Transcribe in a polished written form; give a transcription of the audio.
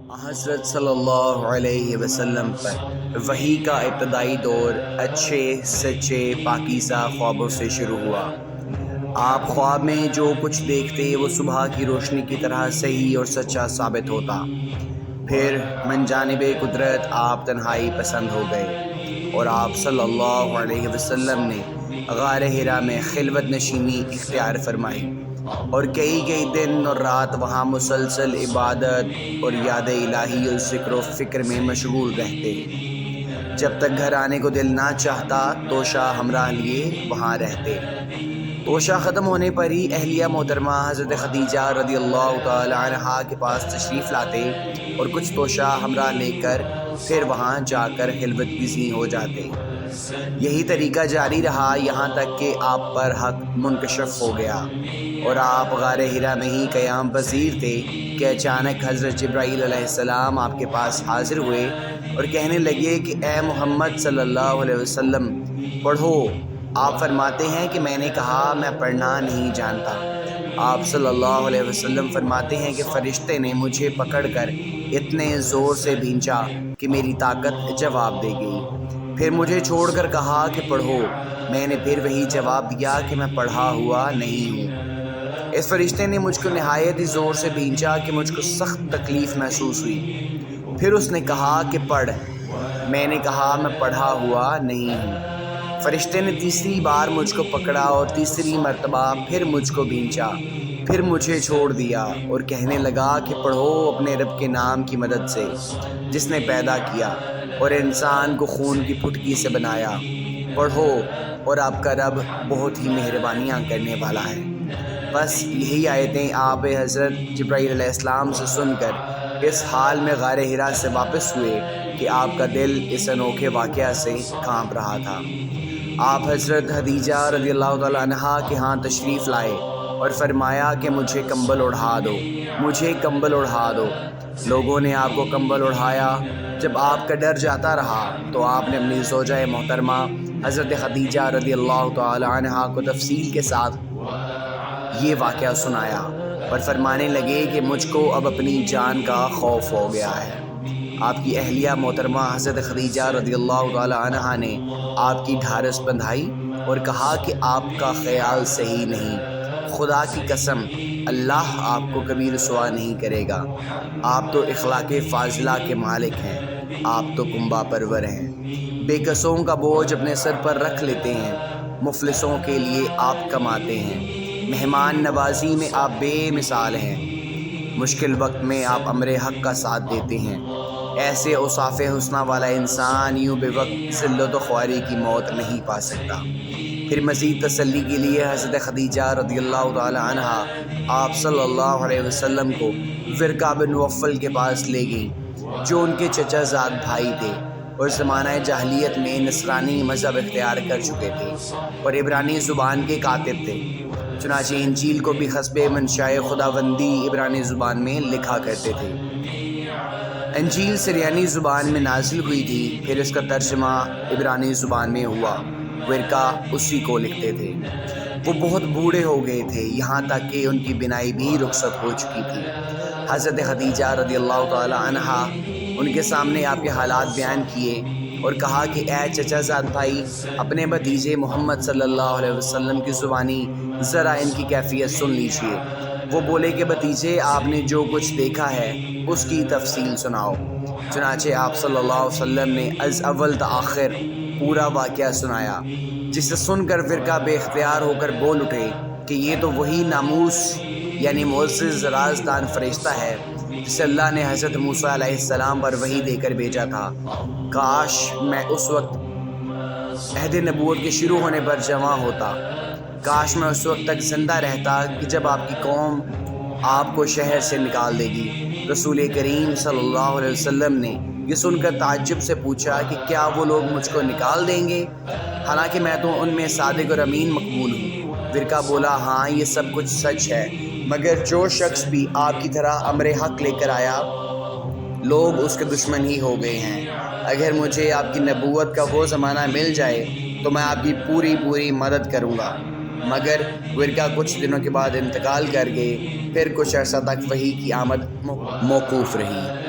حضرت صلی اللہ علیہ وسلم پر وحی کا ابتدائی دور اچھے سچے پاکیزہ خوابوں سے شروع ہوا۔ آپ خواب میں جو کچھ دیکھتے وہ صبح کی روشنی کی طرح صحیح اور سچا ثابت ہوتا۔ پھر من جانب قدرت آپ تنہائی پسند ہو گئے اور آپ صلی اللہ علیہ وسلم نے غار حرا میں خلوت نشینی اختیار فرمائی اور کئی دن اور رات وہاں مسلسل عبادت اور یاد الہی اور ذکر و فکر میں مشغول رہتے۔ جب تک گھر آنے کو دل نہ چاہتا توشہ ہمراہ لیے وہاں رہتے۔ توشہ ختم ہونے پر ہی اہلیہ محترمہ حضرت خدیجہ رضی اللہ تعالی عنہا کے پاس تشریف لاتے اور کچھ توشہ ہمراہ لے کر پھر وہاں جا کر خلوت گزین ہو جاتے۔ یہی طریقہ جاری رہا یہاں تک کہ آپ پر حق منکشف ہو گیا اور آپ غار حرا میں ہی قیام پذیر تھے کہ اچانک حضرت جبرائیل علیہ السلام آپ کے پاس حاضر ہوئے اور کہنے لگے کہ اے محمد صلی اللہ علیہ وسلم پڑھو۔ آپ فرماتے ہیں کہ میں نے کہا میں پڑھنا نہیں جانتا۔ آپ صلی اللہ علیہ وسلم فرماتے ہیں کہ فرشتے نے مجھے پکڑ کر اتنے زور سے بھینچا کہ میری طاقت جواب دے گئی۔ پھر مجھے چھوڑ کر کہا کہ پڑھو۔ میں نے پھر وہی جواب دیا کہ میں پڑھا ہوا نہیں ہوں۔ اس فرشتے نے مجھ کو نہایت ہی زور سے بھینچا کہ مجھ کو سخت تکلیف محسوس ہوئی۔ پھر اس نے کہا کہ پڑھ۔ میں نے کہا میں پڑھا ہوا نہیں ہوں۔ فرشتے نے تیسری بار مجھ کو پکڑا اور تیسری مرتبہ پھر مجھ کو بھینچا، پھر مجھے چھوڑ دیا اور کہنے لگا کہ پڑھو اپنے رب کے نام کی مدد سے جس نے پیدا کیا اور انسان کو خون کی پھٹکی سے بنایا۔ پڑھو اور آپ کا رب بہت ہی مہربانیاں کرنے والا ہے۔ بس یہی آیتیں آپ حضرت جبرائیل علیہ السلام سے سن کر اس حال میں غار حرا سے واپس ہوئے کہ آپ کا دل اس انوکھے واقعہ سے کانپ رہا تھا۔ آپ حضرت خدیجہ رضی اللہ تعالیٰ عنہا کے ہاں تشریف لائے اور فرمایا کہ مجھے کمبل اڑھا دو، مجھے کمبل اڑھا دو۔ لوگوں نے آپ کو کمبل اڑھایا۔ جب آپ کا ڈر جاتا رہا تو آپ نے اپنی زوجہ محترمہ حضرت خدیجہ رضی اللہ تعالیٰ عنہا کو تفصیل کے ساتھ یہ واقعہ سنایا اور فرمانے لگے کہ مجھ کو اب اپنی جان کا خوف ہو گیا ہے۔ آپ کی اہلیہ محترمہ حضرت خدیجہ رضی اللہ تعالیٰ عنہا نے آپ کی ڈھارس بندھائی اور کہا کہ آپ کا خیال صحیح نہیں، خدا کی قسم اللہ آپ کو کبھی رسوا نہیں کرے گا۔ آپ تو اخلاق فاضلہ کے مالک ہیں، آپ تو کنبہ پرور ہیں، بے کسوں کا بوجھ اپنے سر پر رکھ لیتے ہیں، مفلسوں کے لیے آپ کماتے ہیں، مہمان نوازی میں آپ بے مثال ہیں، مشکل وقت میں آپ امر حق کا ساتھ دیتے ہیں۔ ایسے اوصاف حسنہ والا انسان یوں بے وقت ذلت و خواری کی موت نہیں پا سکتا۔ پھر مزید تسلی کے لیے حضرت خدیجہ رضی اللہ تعالی عنہا آپ صلی اللہ علیہ وسلم کو ورقہ بن نوفل کے پاس لے گئیں جو ان کے چچا زاد بھائی تھے اور زمانہ جاہلیت میں نصرانی مذہب اختیار کر چکے تھے اور عبرانی زبان کے کاتب تھے۔ چنانچہ انجیل کو بھی حسب منشاء خداوندی عبرانی زبان میں لکھا کرتے تھے۔ انجیل سریانی زبان میں نازل ہوئی تھی، پھر اس کا ترجمہ عبرانی زبان میں ہوا۔ ورقہ اسی کو لکھتے تھے۔ وہ بہت بوڑھے ہو گئے تھے یہاں تک کہ ان کی بینائی بھی رخصت ہو چکی تھی۔ حضرت خدیجہ رضی اللہ تعالی عنہا ان کے سامنے آپ کے حالات بیان کیے اور کہا کہ اے چچا زاد بھائی، اپنے بھتیجے محمد صلی اللہ علیہ وسلم کی زبانی ذرا ان کی کیفیت سن لیجیے۔ وہ بولے کہ بھتیجے آپ نے جو کچھ دیکھا ہے اس کی تفصیل سناؤ۔ چنانچہ آپ صلی اللہ علیہ وسلم نے از اول تا آخر پورا واقعہ سنایا، جسے سن کر فرقہ بے اختیار ہو کر بول اٹھے کہ یہ تو وہی ناموس یعنی معزز رازدان فرشتہ ہے جسے اللہ نے حضرت موسیٰ علیہ السلام پر وحی دے کر بھیجا تھا۔ کاش میں اس وقت عہد نبوت کے شروع ہونے پر جواں ہوتا، کاش میں اس وقت تک زندہ رہتا کہ جب آپ کی قوم آپ کو شہر سے نکال دے گی۔ رسول کریم صلی اللہ علیہ وسلم نے یہ سن کر تعجب سے پوچھا کہ کیا وہ لوگ مجھ کو نکال دیں گے حالانکہ میں تو ان میں صادق اور امین مقبول ہوں۔ ورقہ بولا ہاں یہ سب کچھ سچ ہے، مگر جو شخص بھی آپ کی طرح امر حق لے کر آیا لوگ اس کے دشمن ہی ہو گئے ہیں۔ اگر مجھے آپ کی نبوت کا وہ زمانہ مل جائے تو میں آپ کی پوری مدد کروں گا، مگر ورقہ کچھ دنوں کے بعد انتقال کر گئے۔ پھر کچھ عرصہ تک وحی کی آمد موقوف رہی۔